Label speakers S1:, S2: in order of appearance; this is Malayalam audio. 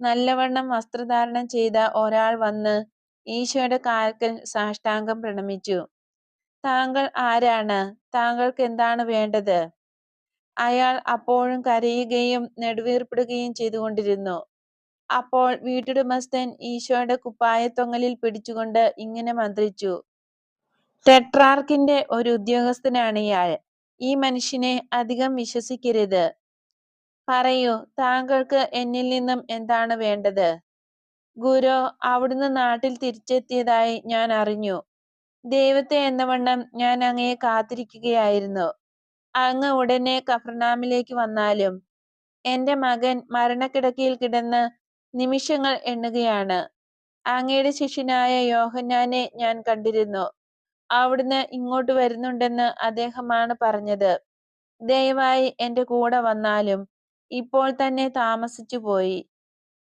S1: നല്ലവണ്ണം വസ്ത്രധാരണം ചെയ്ത ഒരാൾ വന്ന് ഈശോയുടെ കാൽക്കൽ സാഷ്ടാംഗം പ്രണമിച്ചു. താങ്കൾ ആരാണ്? താങ്കൾക്ക് എന്താണ് വേണ്ടത്? അയാൾ അപ്പോഴും കരയുകയും നെടുവീർപ്പിടുകയും ചെയ്തുകൊണ്ടിരുന്നു. അപ്പോൾ വീട്ടുടമസ്ഥൻ ഈശോയുടെ കുപ്പായത്തൊങ്ങലിൽ പിടിച്ചുകൊണ്ട് ഇങ്ങനെ മന്ത്രിച്ചു: ടെട്രാർക്കിന്റെ ഒരു ഉദ്യോഗസ്ഥനാണ് ഇയാൾ. ഈ മനുഷ്യനെ അധികം വിശ്വസിക്കരുത്. പറയൂ, താങ്കൾക്ക് എന്നിൽ നിന്നും എന്താണ് വേണ്ടത്? ഗുരോ, അവിടുന്ന് നാട്ടിൽ തിരിച്ചെത്തിയതായി ഞാൻ അറിഞ്ഞു. ദൈവത്തെ എന്നവണ്ണം ഞാൻ അങ്ങയെ കാത്തിരിക്കുകയായിരുന്നു. അങ്ങ് ഉടനെ കഫർനാമിലേക്ക് വന്നാലും. എന്റെ മകൻ മരണക്കിടക്കയിൽ കിടന്ന് നിമിഷങ്ങൾ എണ്ണുകയാണ്. അങ്ങയുടെ ശിഷ്യനായ യോഹന്നാനെ ഞാൻ കണ്ടിരുന്നു. അവിടുന്ന് ഇങ്ങോട്ട് വരുന്നുണ്ടെന്ന് അദ്ദേഹമാണ് പറഞ്ഞത്. ദയവായി എന്റെ കൂടെ വന്നാലും. ഇപ്പോൾ തന്നെ താമസിച്ചു പോയി.